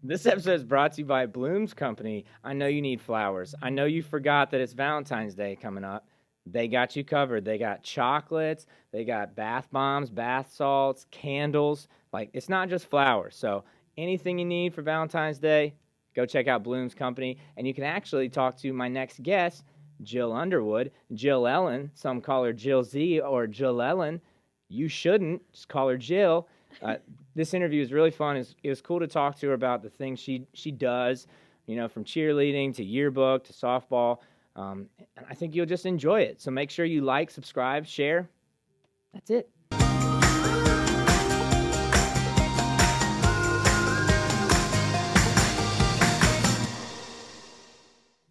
This episode is brought to you by Bloom's Company. I know you need flowers. I know you forgot that it's Valentine's Day coming up. They got you covered. They got chocolates, they got bath bombs, bath salts, candles. Like, it's not just flowers. So, anything you need for Valentine's Day, go check out Bloom's Company. And you can actually talk to my next guest, Jill Underwood, Jill Ellen. Some call her Jill Z or Jill Ellen. You shouldn't. Just call her Jill. This interview is really fun. It was cool to talk to her about the things she does, from cheerleading to yearbook to softball. And I think you'll just enjoy it. So make sure you like, subscribe, share. That's it.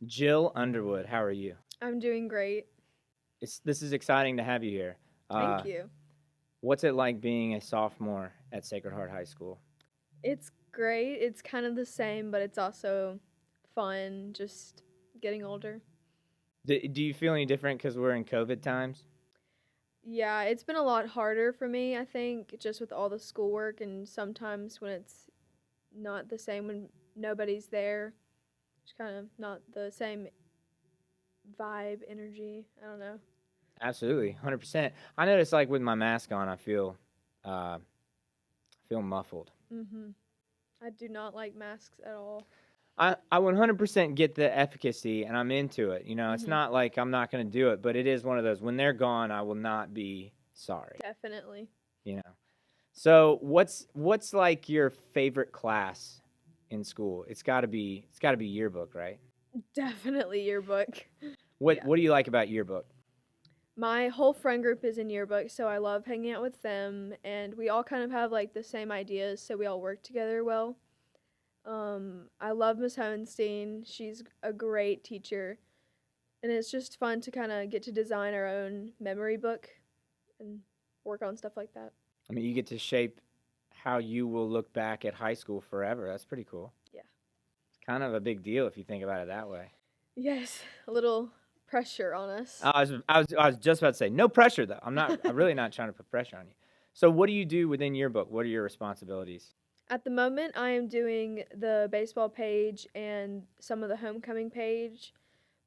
Jill Underwood, how are you? I'm doing great. This is exciting to have you here. Thank you. What's it like being a sophomore at Sacred Heart High School? It's great. It's kind of the same, but it's also fun just getting older. Do you feel any different because we're in COVID times? Yeah, it's been a lot harder for me, I think, just with all the schoolwork and sometimes when it's not the same when nobody's there. It's kind of not the same vibe, energy. I don't know. Absolutely, 100%. I notice, like, with my mask on, I feel muffled. I do not like masks at all. I 100% get the efficacy, and I'm into it. It's not like I'm not going to do it, but it is one of those, when they're gone, I will not be sorry. Definitely. So what's like your favorite class in school? It's got to be yearbook, right? Definitely yearbook. What do you like about yearbook? My whole friend group is in yearbook, so I love hanging out with them, and we all kind of have like the same ideas, so we all work together well. I love Miss Hohenstein. She's a great teacher, and it's just fun to kind of get to design our own memory book and work on stuff like that. I mean, you get to shape how you will look back at high school forever. That's pretty cool. Yeah. It's kind of a big deal if you think about it that way. Yes, a little pressure on us. I was just about to say no pressure though. I'm really not trying to put pressure on you. So what do you do within yearbook? What are your responsibilities? At the moment, I am doing the baseball page and some of the homecoming page,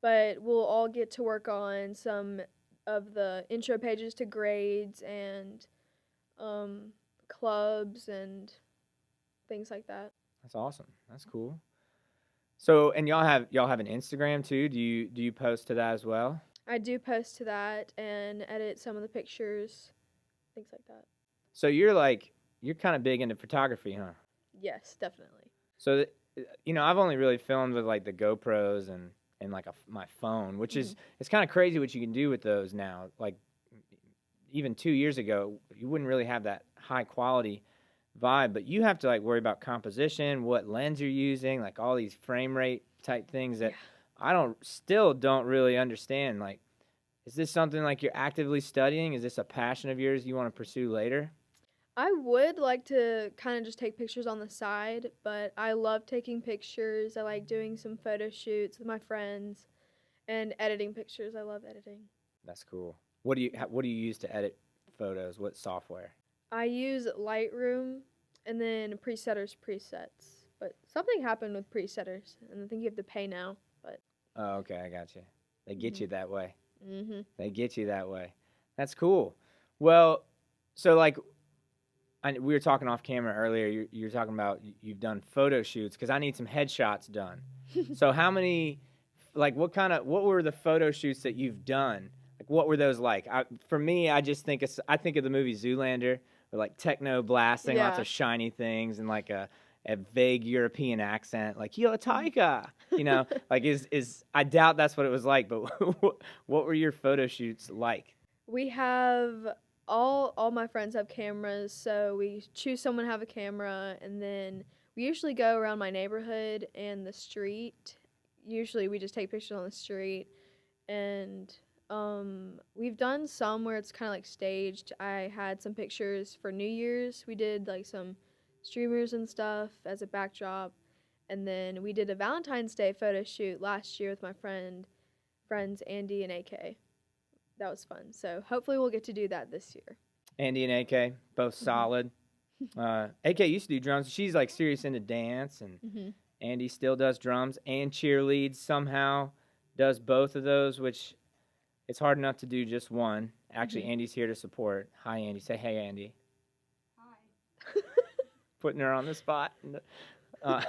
but we'll all get to work on some of the intro pages to grades and clubs and things like that. That's awesome. That's cool. So, and y'all have an Instagram too? Do you post to that as well? I do post to that and edit some of the pictures, things like that. So you're kind of big into photography, huh? Yes, definitely. So, I've only really filmed with like the GoPros and like my phone, which is it's kind of crazy what you can do with those now. Like even 2 years ago, you wouldn't really have that high quality vibe, but you have to like worry about composition, what lens you're using, like all these frame rate type things that I still don't really understand. Like, is this something like you're actively studying? Is this a passion of yours you want to pursue later? I would like to kind of just take pictures on the side, but I love taking pictures. I like doing some photo shoots with my friends and editing pictures. I love editing. That's cool. What do you use to edit photos? What software? I use Lightroom and then Presetter's presets. But something happened with Presetters, and I think you have to pay now. But Oh, okay, I got you. They get you that way. They get you that way. That's cool. Well, so like we were talking off camera earlier. You're talking about you've done photo shoots because I need some headshots done. So how many, like what were the photo shoots that you've done? Like what were those like? For me, I think of the movie Zoolander with like techno blasting, lots of shiny things and like a vague European accent, like "Yo, Taika," like is I doubt that's what it was like. But what were your photo shoots like? we have all my friends have cameras, so we choose someone to have a camera, and then we usually go around my neighborhood and the street. Usually we just take pictures on the street, and we've done some where it's kind of like staged. I had some pictures for New Year's. We did like some streamers and stuff as a backdrop, and then we did a Valentine's Day photo shoot last year with my friends Andy and AK. That was fun. So hopefully we'll get to do that this year. Andy and AK, both solid. AK used to do drums. She's like serious into dance, and Mhm. Andy still does drums and cheerleads somehow. Does both of those, which it's hard enough to do just one. Actually, Mhm. Andy's here to support. Hi, Andy. Say hey, Andy. Hi. Putting her on the spot. Uh,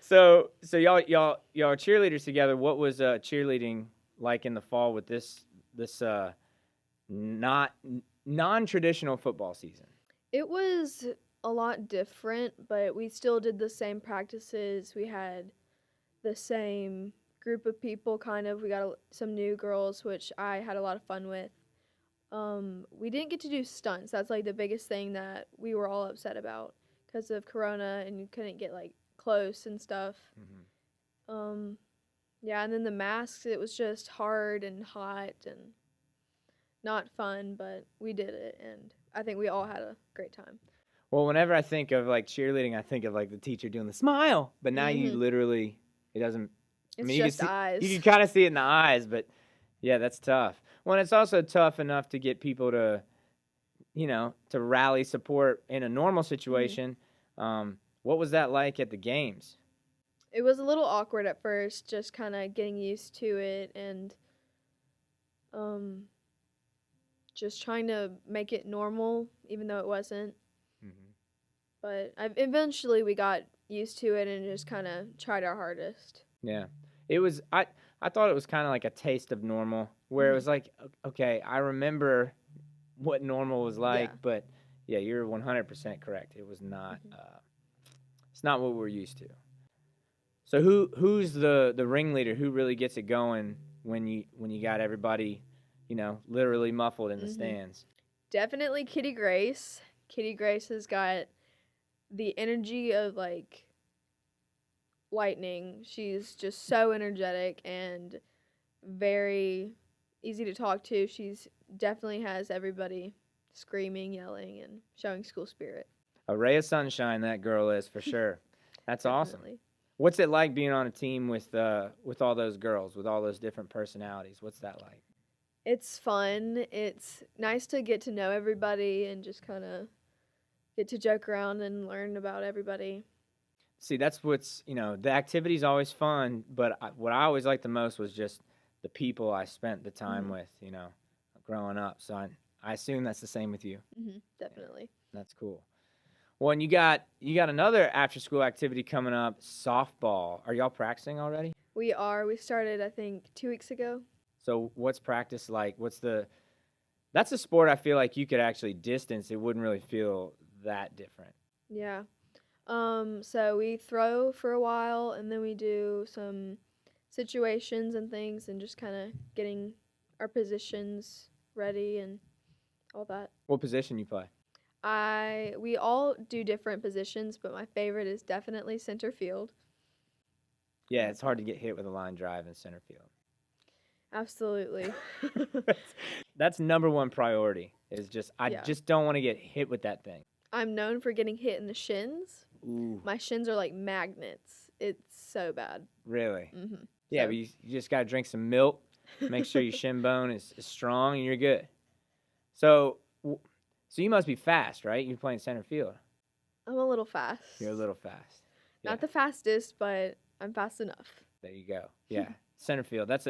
so y'all are cheerleaders together. What was cheerleading like in the fall with this not non-traditional football season? It was a lot different, but we still did the same practices. We had the same group of people, kind of. We got some new girls, which I had a lot of fun with. We didn't get to do stunts. That's like the biggest thing that we were all upset about because of Corona, and you couldn't get like close and stuff. Um, yeah, and then the masks, it was just hard and hot and not fun, but we did it, and I think we all had a great time. Well, whenever I think of like cheerleading, I think of like the teacher doing the smile, but now you Mhm. literally it doesn't. I It's mean, you can just see eyes. you can kind of see it in the eyes, but yeah, that's tough. Well, and it's also tough enough to get people to to rally support in a normal Mhm. situation. What was that like at the games? It was a little awkward at first, just kind of getting used to it and um, just trying to make it normal, even though it wasn't. Mm-hmm. But eventually we got used to it and just kind of tried our hardest. Yeah, it was. I thought it was kind of like a taste of normal, where it Mhm. was like, okay, I remember what normal was like, Yeah. but yeah, you're 100% correct. It was not. Mhm. It's not what we're used to. So who's the ringleader? Who really gets it going when you got everybody, literally muffled in the Mhm. stands? Definitely Kitty Grace. Kitty Grace has got the energy of like lightning. She's just so energetic and very easy to talk to. She's definitely has everybody screaming, yelling, and showing school spirit. A ray of sunshine, that girl is for sure. That's awesome. Definitely. What's it like being on a team with all those girls, with all those different personalities? What's that like? It's fun. It's nice to get to know everybody and just kind of get to joke around and learn about everybody. See, that's what's the activity's always fun, but what I always liked the most was just the people I spent the time Mhm. with, growing up. So I assume that's the same with you. Mhm. Yeah, Definitely. that's cool. Well, and you got another after school activity coming up, softball. Are y'all practicing already? We are. We started I think 2 weeks ago. So what's practice like? That's a sport I feel like you could actually distance. It wouldn't really feel that different. Yeah. So we throw for a while and then we do some situations and things and just kind of getting our positions ready and all that. What position you play? We all do different positions, but my favorite is definitely center field. Yeah, it's hard to get hit with a line drive in center field. Absolutely. That's number one priority. Is just I Yeah. just don't want to get hit with that thing. I'm known for getting hit in the shins. Ooh, My shins are like magnets. It's so bad. really? Mhm. Yeah, So, but you just gotta drink some milk. Make sure your shin bone is strong, and you're good. So, so you must be fast, right? You're playing center field. I'm a little fast. You're a little fast. Yeah, Not the fastest, but I'm fast enough. there you go. Yeah, center field. That's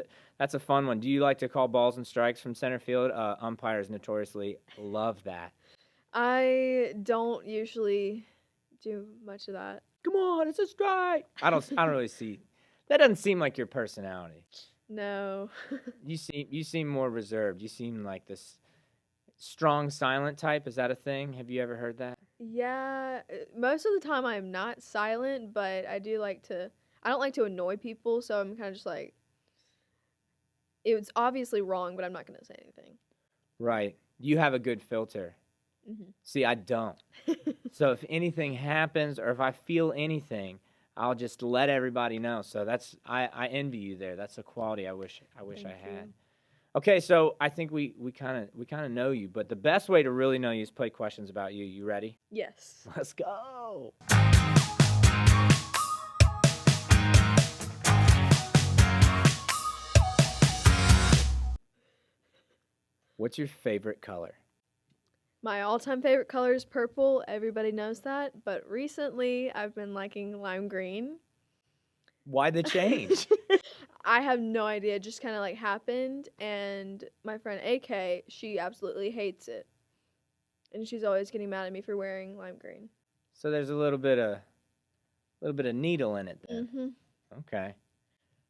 a fun one. Do you like to call balls and strikes from center field? Umpires notoriously love that. I don't usually do much of that. Come on, it's a strike. I don't really see. That doesn't seem like your personality. No. You seem more reserved. You seem like this strong silent type. Is that a thing? Have you ever heard that? Yeah, most of the time I'm not silent, but I don't like to annoy people, so I'm kind of just like, it was obviously wrong, but I'm not going to say anything. Right. You have a good filter. Hmm. See, I don't. So if anything happens or if I feel anything, I'll just let everybody know. So I envy you there. That's a quality I wish I Thank had. you. Okay, so I think we kind of know you, but the best way to really know you is play questions about you. You ready? Yes. Let's go. What's your favorite color? My all-time favorite color is purple. Everybody knows that. But recently, I've been liking lime green. Why the change? I have no idea. It just kind of like happened. And my friend AK, she absolutely hates it. And she's always getting mad at me for wearing lime green. So there's a little bit of needle in it then. Mm-hmm. Okay.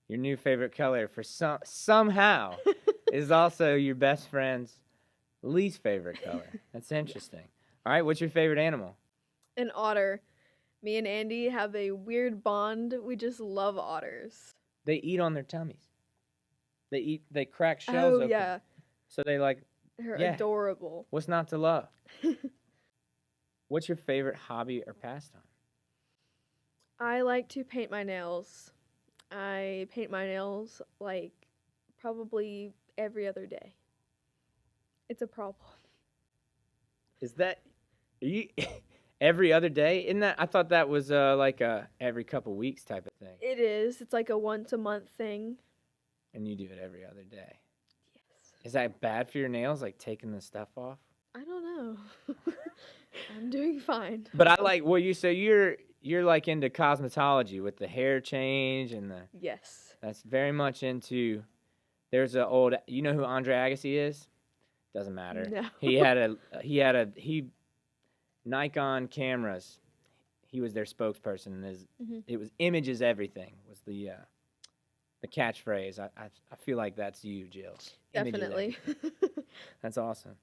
Your new favorite color for somehow is also your best friend's least favorite color. That's interesting. All right, what's your favorite animal? An otter. Me and Andy have a weird bond. We just love otters. They eat on their tummies. They crack shells Oh, open. yeah. So they like, They're yeah. adorable. What's not to love? What's your favorite hobby or pastime? I like to paint my nails. I paint my nails like probably every other day. It's a problem. Is that are you every other day? Isn't that I thought that was like a every couple weeks type of thing. It is. It's like a once a month thing. And you do it every other day. Yes. Is that bad for your nails, like taking the stuff off? I don't know. I'm doing fine. But I like well you're like into cosmetology with the hair change and the Yes. that's very much into there's a old you know who Andre Agassi is? Doesn't matter. No. He Nikon cameras. He was their spokesperson and it was images everything was the catchphrase. I feel like that's you, Jill. Images Definitely. everything. That's awesome.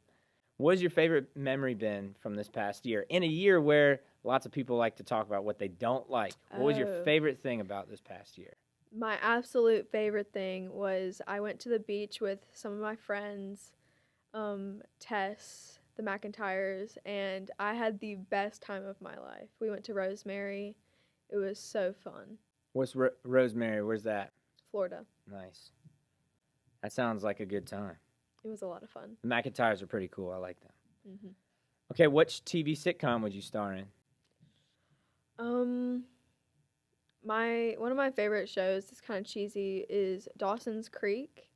What has your favorite memory been from this past year? In a year where lots of people like to talk about what they don't like. What was your Oh. favorite thing about this past year? My absolute favorite thing was I went to the beach with some of my friends, Tess, the McIntyres, and I had the best time of my life. We went to Rosemary. It was so fun. What's Rosemary? Where's that? Florida. Nice. That sounds like a good time. It was a lot of fun. The McIntyres are pretty cool. I like them. Mm-hmm. Okay, which TV sitcom would you star in? One of my favorite shows, it's kind of cheesy, is Dawson's Creek.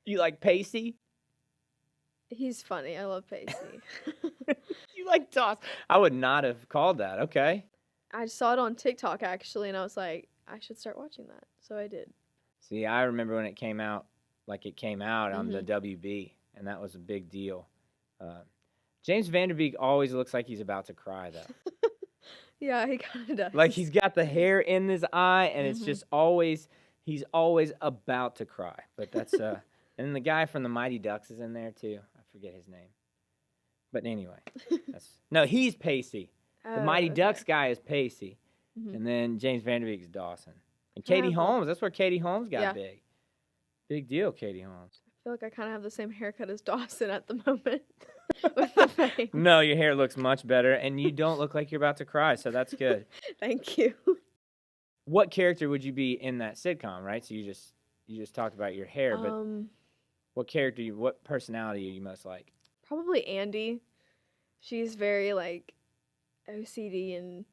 You like Pacey? He's funny. I love Pacey. You like Dawson? I would not have called that. Okay. I saw it on TikTok actually, and I was like, I should start watching that. So I did. See, I remember when it came out, like it came out on the WB, and that was a big deal. James Vanderbeek always looks like he's about to cry, though. Yeah, he kind of does. Like he's got the hair in his eye, and it's just always, he's always about to cry. But that's, and then the guy from the Mighty Ducks is in there too. I forget his name. But anyway, no, he's Pacey. The Mighty Ducks guy is Pacey. And then James Vanderbeek is Dawson. And Katie Holmes, that's where Katie Holmes got big. Big deal, Katie Holmes. I feel like I kind of have the same haircut as Dawson at the moment. With the fade. No, your hair looks much better, and you don't look like you're about to cry, so that's good. Thank you. What character would you be in that sitcom, right? So you just talked about your hair, but what personality are you most like? Probably Andy. She's very like OCD and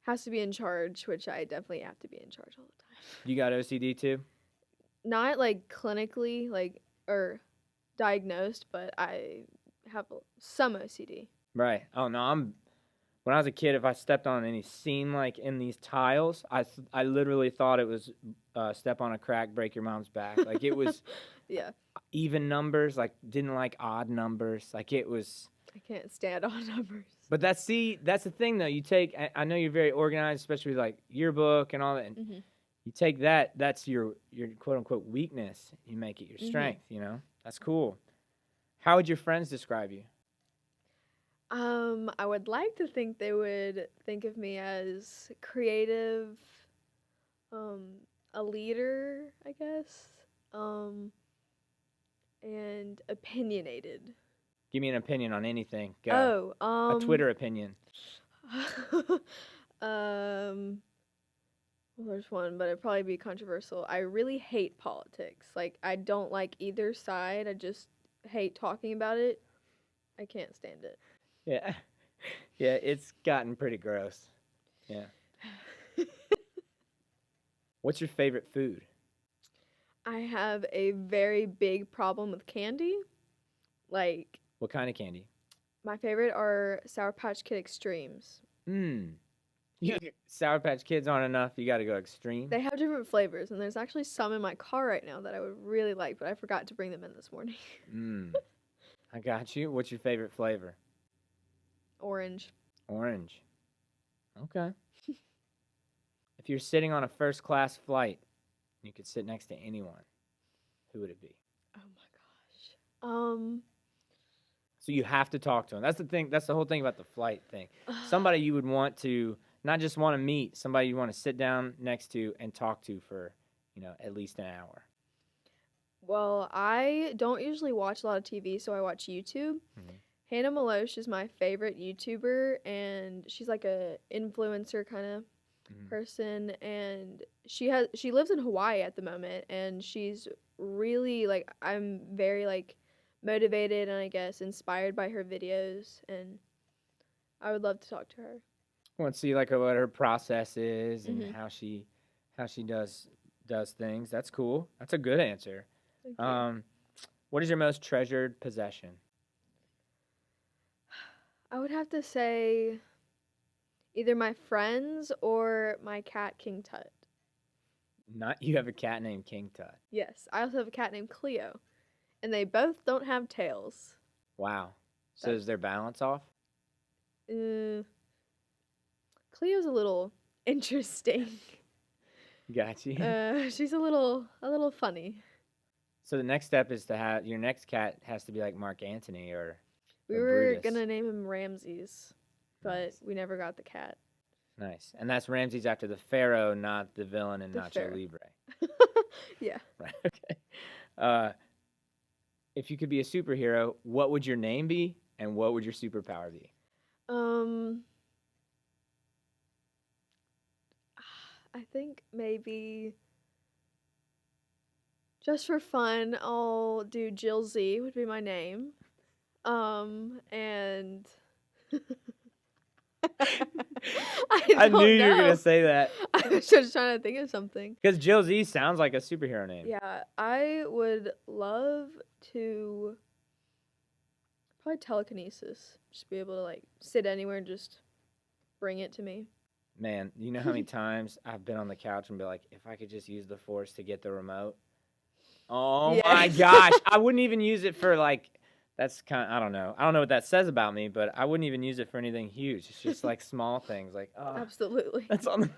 has to be in charge, which I definitely have to be in charge all the time. You got OCD too? Not like clinically, or diagnosed, but I have some OCD. Right. Oh no, when I was a kid, if I stepped on any seam like in these tiles, I literally thought it was step on a crack, break your mom's back. Like it was even numbers, like didn't like odd numbers. Like it was. I can't stand odd numbers. But that's the thing though. You take. I know you're very organized, especially with like yearbook and all that. And you take that. That's your quote unquote weakness. You make it your strength. You know, that's cool. How would your friends describe you? I would like to think they would think of me as creative, a leader, I guess, and opinioneed. Give me an opinion on anything. Go. Oh, a Twitter opinion. Well, there's one, but it'd probably be controversial. I really hate politics. Like, I don't like either side. I just hate talking about it. I can't stand it. Yeah. Yeah, it's gotten pretty gross. Yeah. What's your favorite food? I have a very big problem with candy. Like, What kind of candy? My favorite are Sour Patch Kid Extremes. Mm. Sour Patch Kids aren't enough. You got to go extreme. They have different flavors, and there's actually some in my car right now that I would really like, but I forgot to bring them in this morning. Mm. I got you. What's your favorite flavor? Orange. Orange. Okay. If you're sitting on a first class flight, you could sit next to anyone. Who would it be? Oh my gosh. So you have to talk to them. That's the thing. That's the whole thing about the flight thing. Somebody you would want to not just want to meet, somebody you want to sit down next to and talk to for, at least an hour. Well, I don't usually watch a lot of TV, so I watch YouTube. Mhm. Hannah Maloche is my favorite YouTuber, and she's like a influencer kind of person, and she lives in Hawaii at the moment, and she's really like I'm very like motivated and I guess inspired by her videos, and I would love to talk to her. I want to see like what her process is and Mhm. how she does things. That's cool. That's a good answer. Thank you. What is your most treasured possession? I would have to say either my friends or my cat King Tut. Not you have a cat named King Tut. Yes, I also have a cat named Cleo, and they both don't have tails. Wow. So That- is their balance off? Cleo's a little interesting. Got you. She's a little funny. So the next step is to have your next cat has to be like Mark Antony or We or were Brutus. gonna name him Ramses, but Nice. we never got the cat. Nice. And that's Ramses after the Pharaoh, not the villain in The Nacho Pharaoh. Libre. Yeah. Right. Okay. If you could be a superhero, what would your name be and what would your superpower be? I think maybe just for fun, I'll do Jill Z would be my name. And I don't knew you were know. gonna say that. I was just trying to think of something. Because Jill Z sounds like a superhero name. Yeah, I would love to probably telekinesis. Just be able to like sit anywhere and just bring it to me. Man, you know how many times I've been on the couch and be like, if I could just use the force to get the remote. Oh my Yes. gosh. I wouldn't even use it for like that's kind of, I don't know. I don't know what that says about me, but I wouldn't even use it for anything huge. It's just like small things like, oh, Absolutely. that's on the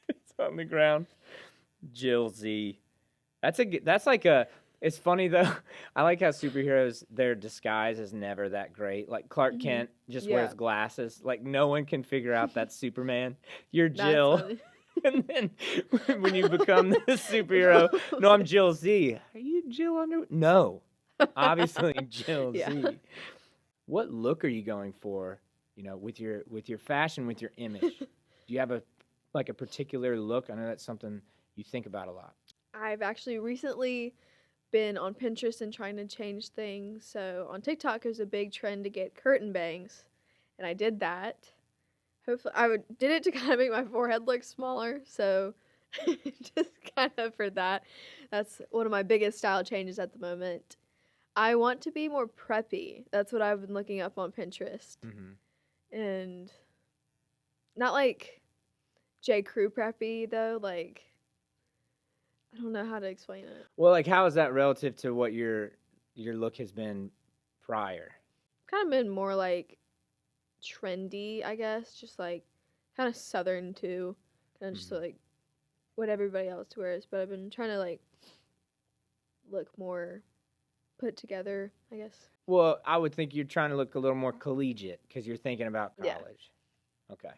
it's on the ground. Jill Z. That's like a it's funny though. I like how superheroes their disguise is never that great. Like Clark Mhm. Kent just Yeah. wears glasses. Like no one can figure out that's Superman. You're That's Jill. funny. And then when you become the superhero, no, I'm Jill Z. Are you Jill Underwood? No, obviously Jill Yeah. Z. What look are you going for? With your fashion, with your image. Do you have a particular look? I know that's something you think about a lot. I've actually recently been on Pinterest and trying to change things. So on TikTok, there's a big trend to get curtain bangs, and I did that. Hopefully, did it to kind of make my forehead look smaller. So just kind of for that, that's one of my biggest style changes at the moment. I want to be more preppy. That's what I've been looking up on Pinterest, and not like J. Crew preppy though. Like I don't know how to explain it. Well, like how is that relative to what your look has been prior? Kind of been more like trendy, I guess. Just like kind of southern too. Kind of just like what everybody else wears. But I've been trying to like look more put together, I guess. Well, I would think you're trying to look a little more collegiate because you're thinking about Yeah. college. Okay.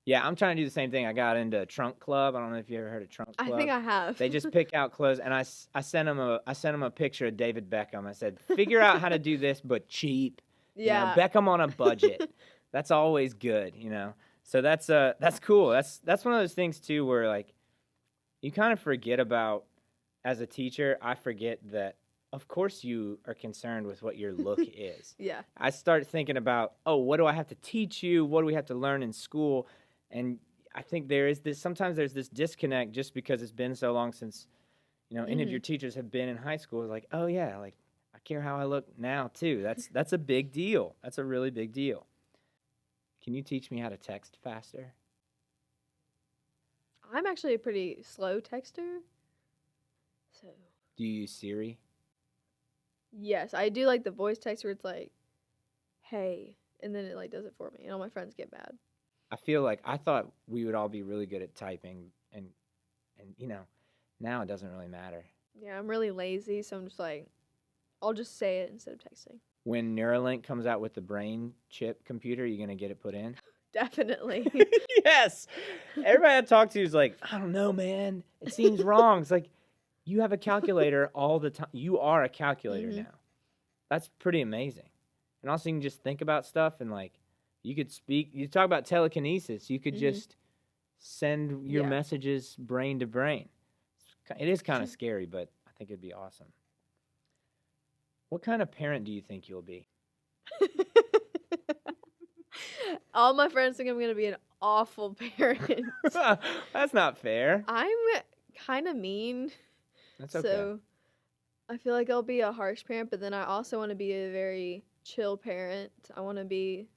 Yeah, I'm trying to do the same thing. I got into Trunk Club. I don't know if you ever heard of Trunk Club. I think I have. They just pick out clothes, and I sent them a picture of David Beckham. I said, figure out how to do this, but cheap. yeah. Beckham on a budget. That's always good, So that's cool. That's one of those things too, where like you kind of forget about. As a teacher, I forget that. Of course, you are concerned with what your look is. Yeah. I start thinking about, what do I have to teach you? What do we have to learn in school? And I think sometimes there's this disconnect just because it's been so long since, any of your teachers have been in high school. Like, oh yeah, like I care how I look now too. That's a big deal. That's a really big deal. Can you teach me how to text faster? I'm actually a pretty slow texter. So, Do you use Siri? yes, I do like the voice text where it's like, hey, and then it like does it for me, and all my friends get mad. I feel like I thought we would all be really good at typing, and now it doesn't really matter. Yeah, I'm really lazy, so I'm just like, I'll just say it instead of texting. When Neuralink comes out with the brain chip computer, you gonna get it put in? Definitely. Yes. Everybody I talk to is like, I don't know, man. It seems wrong. It's like, you have a calculator all the time. You are a calculator now. That's pretty amazing. And also, you can just think about stuff and like, you could speak. You talk about telekinesis. You could just send your messages brain to brain. It is kind of scary, but I think it'd be awesome. What kind of parent do you think you'll be? All my friends think I'm going to be an awful parent. That's not fair. I'm kind of mean. That's okay. So I feel like I'll be a harsh parent, but then I also want to be a very chill parent. I want to be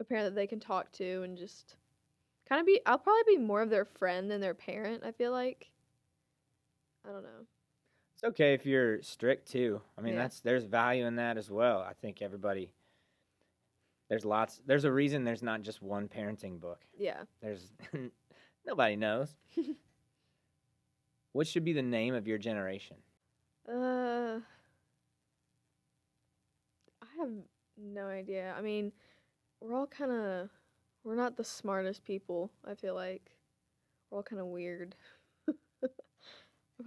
a parent that they can talk to and just kind of be, I'll probably be more of their friend than their parent, I feel like. I don't know. It's okay if you're strict too. I mean, Yeah. there's value in that as well. I think there's a reason there's not just one parenting book. Yeah. There's nobody knows. What should be the name of your generation? I have no idea. I mean, we're not the smartest people, I feel like. We're all kind of weird.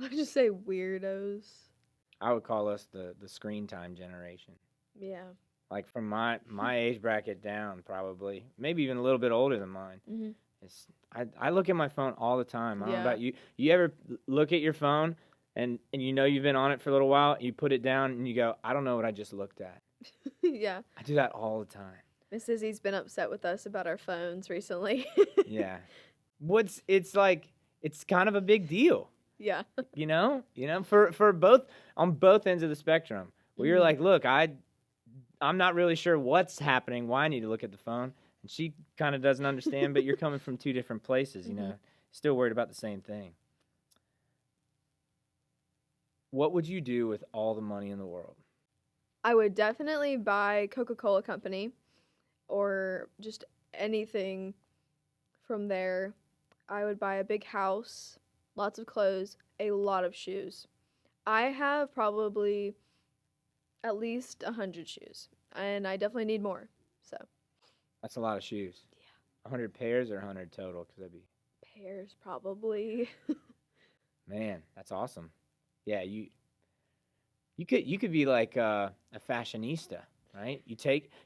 I just say weirdos. I would call us the screen time generation. Yeah. Like from my age bracket down, probably. Maybe even a little bit older than mine. Mhm. I look at my phone all the time. I don't know Yeah. about you. You ever look at your phone and you know you've been on it for a little while, you put it down and you go, I don't know what I just looked at. Yeah. I do that all the time. Miss Izzy's been upset with us about our phones recently. Yeah. It's kind of a big deal. Yeah. You know, for both on both ends of the spectrum. Where you're like, look, I'm not really sure what's happening, why I need to look at the phone. And she kind of doesn't understand, but you're coming from two different places, you know, still worried about the same thing. What would you do with all the money in the world? I would definitely buy Coca-Cola Company or just anything from there. I would buy a big house, lots of clothes, a lot of shoes. I have probably at least 100 shoes, and I definitely need more. So That's a lot of shoes. Yeah. 100 pairs or 100 total? Because that'd be... pairs, probably. Man, that's awesome. Yeah, you could be like a fashionista, right?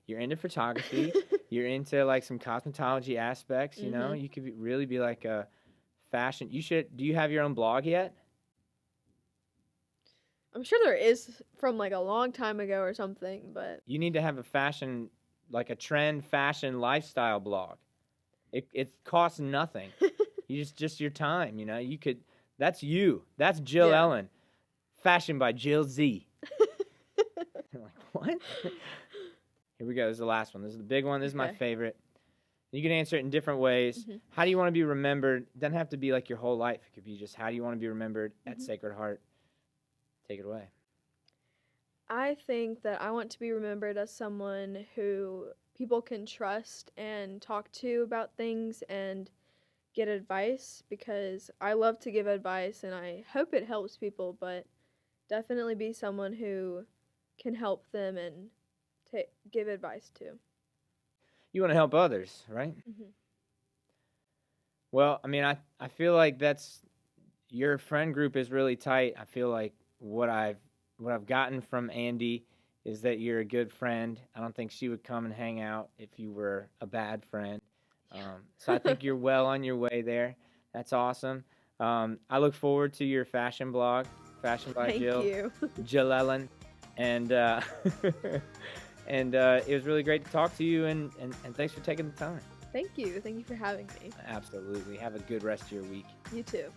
You're into photography, you're into like some cosmetology aspects, you know? You could really be like a fashion. Do you have your own blog yet? I'm sure there is from like a long time ago or something, but You need to have a fashion, like a trend fashion lifestyle blog. It costs nothing. You just your time, you know? That's you. That's Jill Yeah. Ellen. Fashion by Jill Z. I'm like, what? Here we go. This is the last one. This is the big one. This is my Okay. favorite. You can answer it in different ways. How do you want to be remembered? It doesn't have to be like your whole life. It could be just how do you want to be remembered at Sacred Heart? Take it away. I think that I want to be remembered as someone who people can trust and talk to about things and get advice, because I love to give advice and I hope it helps people, but definitely be someone who can help them and give advice to. You want to help others, right? Well, I mean, I feel like your friend group is really tight. I feel like what I've gotten from Andy is that you're a good friend. I don't think she would come and hang out if you were a bad friend. So I think you're well on your way there. That's awesome. I look forward to your fashion blog, Fashion by Jill. Thank you. Jill Ellen. And it was really great to talk to you, and thanks for taking the time. Thank you. Thank you for having me. Absolutely. Have a good rest of your week. You too.